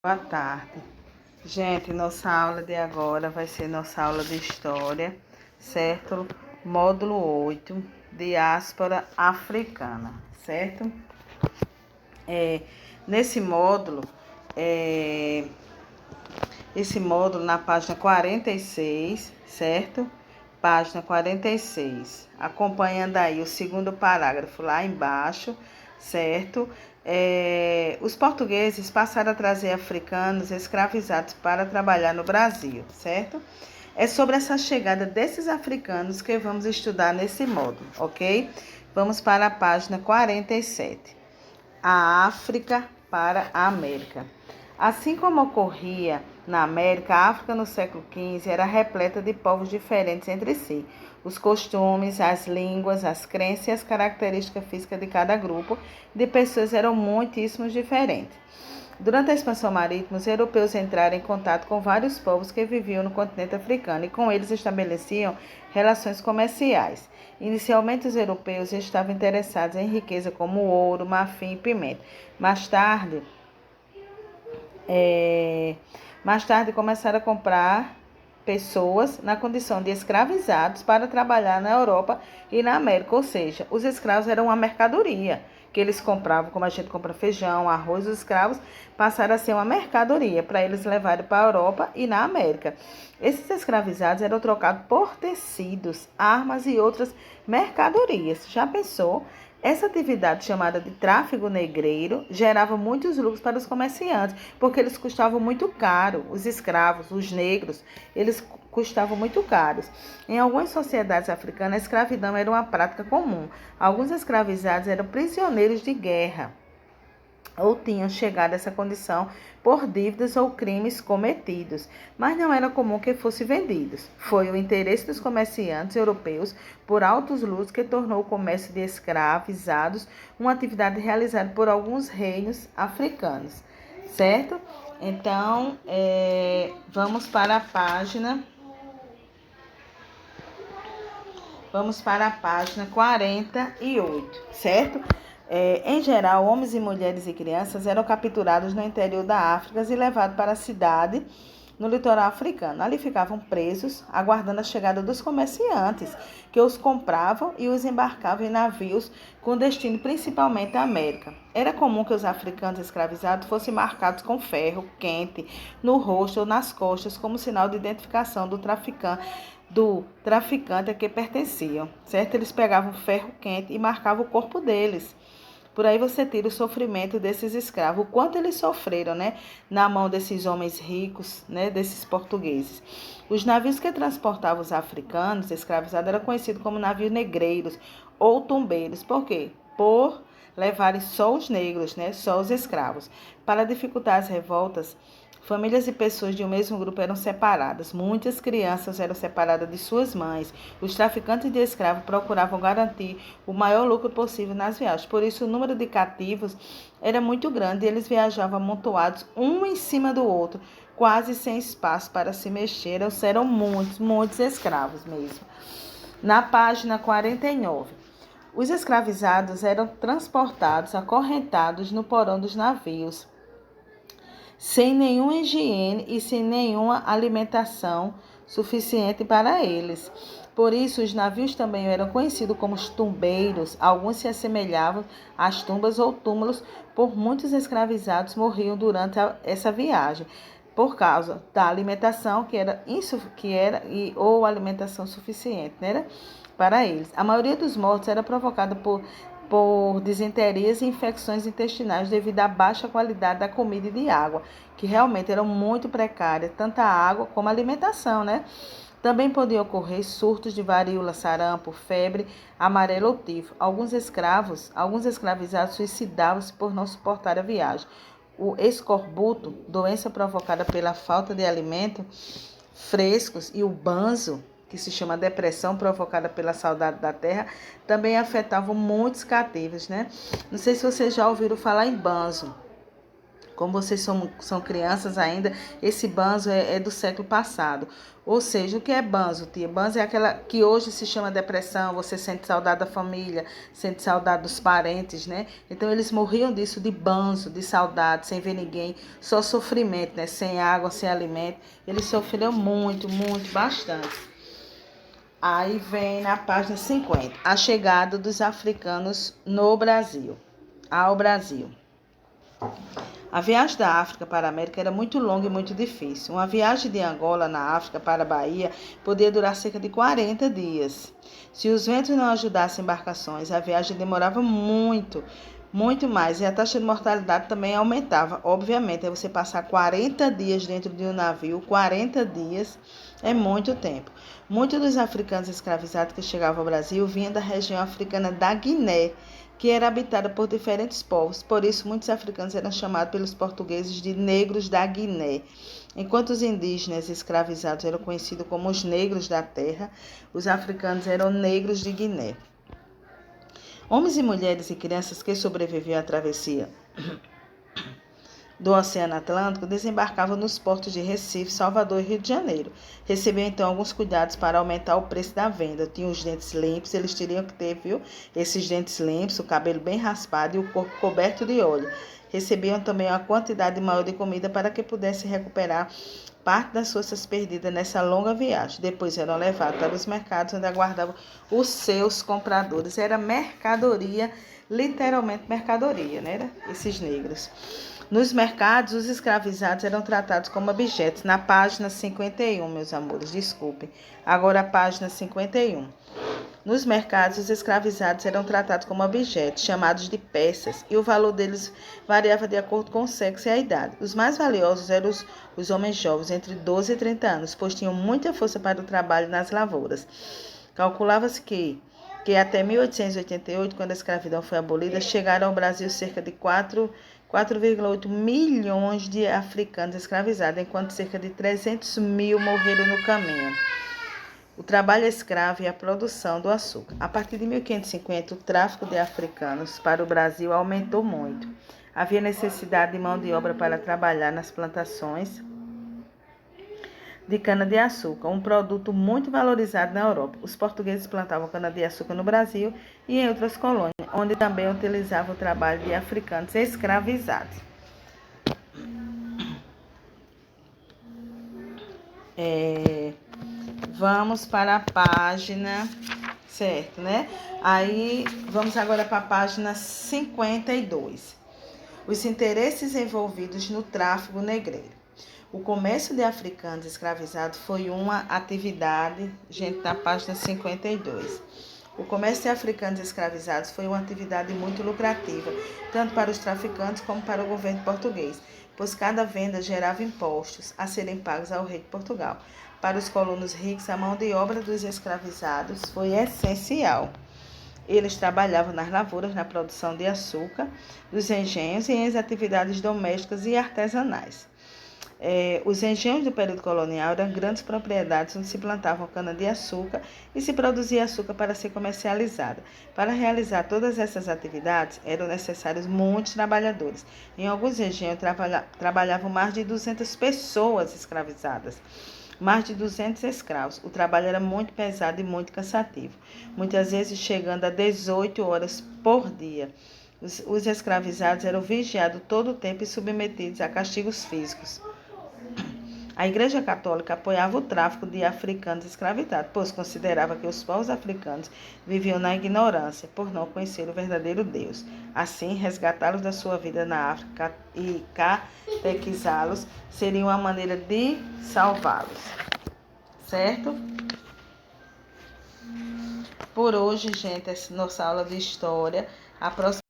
Boa tarde. Gente, nossa aula de agora vai ser nossa aula de História, certo? Módulo 8, Diáspora Africana, certo? Nesse módulo, esse módulo na página 46, certo? Página 46. Acompanhando aí o segundo parágrafo lá embaixo, certo? Os portugueses passaram a trazer africanos escravizados para trabalhar no Brasil, certo? É sobre essa chegada desses africanos que vamos estudar nesse módulo, ok? Vamos para a página 47. A África para a América. Assim como ocorria na América, a África no século XV era repleta de povos diferentes entre si. Os costumes, as línguas, as crenças e as características físicas de cada grupo de pessoas eram muitíssimo diferentes. Durante a expansão marítima, os europeus entraram em contato com vários povos que viviam no continente africano e com eles estabeleciam relações comerciais. Inicialmente, os europeus estavam interessados em riqueza como ouro, marfim e pimenta. Mais tarde começaram a comprar pessoas na condição de escravizados para trabalhar na Europa e na América, ou seja, os escravos eram uma mercadoria que eles compravam, como a gente compra feijão, arroz, os escravos passaram a ser uma mercadoria para eles levarem para a Europa e na América. Esses escravizados eram trocados por tecidos, armas e outras mercadorias. Já pensou? Essa atividade, chamada de tráfico negreiro, gerava muitos lucros para os comerciantes, porque eles custavam muito caro. Os escravos, os negros, eles custavam muito caros. Em algumas sociedades africanas, a escravidão era uma prática comum. Alguns escravizados eram prisioneiros de guerra ou tinham chegado a essa condição por dívidas ou crimes cometidos, mas não era comum que fossem vendidos. Foi o interesse dos comerciantes europeus por altos lucros que tornou o comércio de escravizados uma atividade realizada por alguns reinos africanos, certo? Então, vamos para a página 48, certo? Em geral, homens e mulheres e crianças eram capturados no interior da África e levados para a cidade no litoral africano. Ali ficavam presos, aguardando a chegada dos comerciantes, que os compravam e os embarcavam em navios com destino principalmente à América. Era comum que os africanos escravizados fossem marcados com ferro quente no rosto ou nas costas como sinal de identificação do traficante a que pertenciam, certo? Eles pegavam ferro quente e marcavam o corpo deles. Por aí você tira o sofrimento desses escravos, o quanto eles sofreram, né, na mão desses homens ricos, né, desses portugueses. Os navios que transportavam os africanos escravizados eram conhecidos como navios negreiros ou tombeiros. Por quê? Por levarem só os negros, né, só os escravos. Para dificultar as revoltas, famílias e pessoas de um mesmo grupo eram separadas. Muitas crianças eram separadas de suas mães. Os traficantes de escravos procuravam garantir o maior lucro possível nas viagens. Por isso, o número de cativos era muito grande e eles viajavam amontoados um em cima do outro, quase sem espaço para se mexer. Eram muitos escravos mesmo. Na página 49. Os escravizados eram transportados acorrentados no porão dos navios, sem nenhuma higiene e sem nenhuma alimentação suficiente para eles. Por isso, os navios também eram conhecidos como os tumbeiros. Alguns se assemelhavam às tumbas ou túmulos, por muitos escravizados morriam durante essa viagem, por causa da alimentação ou alimentação suficiente, né, para eles. A maioria dos mortos era provocada por disenterias e infecções intestinais devido à baixa qualidade da comida e de água, que realmente eram muito precárias, tanto a água como a alimentação, né? Também podiam ocorrer surtos de varíola, sarampo, febre, amarelo ou tifo. Alguns escravizados suicidavam-se por não suportar a viagem. O escorbuto, doença provocada pela falta de alimentos frescos, e o banzo, que se chama depressão provocada pela saudade da terra, também afetavam muitos cativos, né? Não sei se vocês já ouviram falar em banzo. Como vocês são crianças ainda, esse banzo é do século passado. Ou seja, o que é banzo, tia? Banzo é aquela que hoje se chama depressão, você sente saudade da família, sente saudade dos parentes, né? Então eles morriam disso, de banzo, de saudade, sem ver ninguém, só sofrimento, né? Sem água, sem alimento. Eles sofreram muito, muito, bastante. Aí vem na página 50, a chegada dos africanos no Brasil, ao Brasil. A viagem da África para a América era muito longa e muito difícil. Uma viagem de Angola na África para a Bahia podia durar cerca de 40 dias. Se os ventos não ajudassem embarcações, a viagem demorava muito, muito mais. E a taxa de mortalidade também aumentava. Obviamente, é você passar 40 dias dentro de um navio, 40 dias é muito tempo. Muitos dos africanos escravizados que chegavam ao Brasil vinham da região africana da Guiné, que era habitada por diferentes povos. Por isso, muitos africanos eram chamados pelos portugueses de negros da Guiné. Enquanto os indígenas escravizados eram conhecidos como os negros da terra, os africanos eram negros de Guiné. Homens e mulheres e crianças que sobreviviam à travessia do Oceano Atlântico desembarcavam nos portos de Recife, Salvador e Rio de Janeiro. Recebiam então alguns cuidados para aumentar o preço da venda. Tinham os dentes limpos, eles teriam que ter, viu? Esses dentes limpos, o cabelo bem raspado e o corpo coberto de óleo. Recebiam também uma quantidade maior de comida para que pudessem recuperar parte das forças perdidas nessa longa viagem. Depois eram levados para os mercados onde aguardavam os seus compradores. Era mercadoria, literalmente mercadoria, né? Esses negros. Nos mercados, os escravizados eram tratados como objetos. Na página 51, meus amores, desculpem. Agora a página 51. Nos mercados, os escravizados eram tratados como objetos, chamados de peças, e o valor deles variava de acordo com o sexo e a idade. Os mais valiosos eram os homens jovens, entre 12 e 30 anos, pois tinham muita força para o trabalho nas lavouras. Calculava-se que até 1888, quando a escravidão foi abolida, chegaram ao Brasil cerca de 4,8 milhões de africanos escravizados, enquanto cerca de 300 mil morreram no caminho. O trabalho escravo e a produção do açúcar. A partir de 1550, o tráfico de africanos para o Brasil aumentou muito. Havia necessidade de mão de obra para trabalhar nas plantações de cana-de-açúcar, um produto muito valorizado na Europa. Os portugueses plantavam cana-de-açúcar no Brasil e em outras colônias, onde também utilizavam o trabalho de africanos escravizados. Vamos para a página, certo, né? Aí, vamos agora para a página 52. Os interesses envolvidos no tráfico negreiro. O comércio de africanos escravizados foi uma atividade, gente, na página 52. O comércio de africanos escravizados foi uma atividade muito lucrativa, tanto para os traficantes como para o governo português, pois cada venda gerava impostos a serem pagos ao rei de Portugal. Para os colonos ricos, a mão de obra dos escravizados foi essencial. Eles trabalhavam nas lavouras, na produção de açúcar, dos engenhos e em atividades domésticas e artesanais. Os engenhos do período colonial eram grandes propriedades onde se plantavam cana-de-açúcar e se produzia açúcar para ser comercializada. Para realizar todas essas atividades, eram necessários muitos trabalhadores. Em alguns engenhos trabalhavam mais de 200 pessoas escravizadas. Mais de 200 escravos. O trabalho era muito pesado e muito cansativo, muitas vezes chegando a 18 horas por dia. Os escravizados eram vigiados todo o tempo e submetidos a castigos físicos. A Igreja Católica apoiava o tráfico de africanos escravizados, pois considerava que os povos africanos viviam na ignorância por não conhecer o verdadeiro Deus. Assim, resgatá-los da sua vida na África e catequizá-los seria uma maneira de salvá-los. Certo? Por hoje, gente, essa é nossa aula de história. A próxima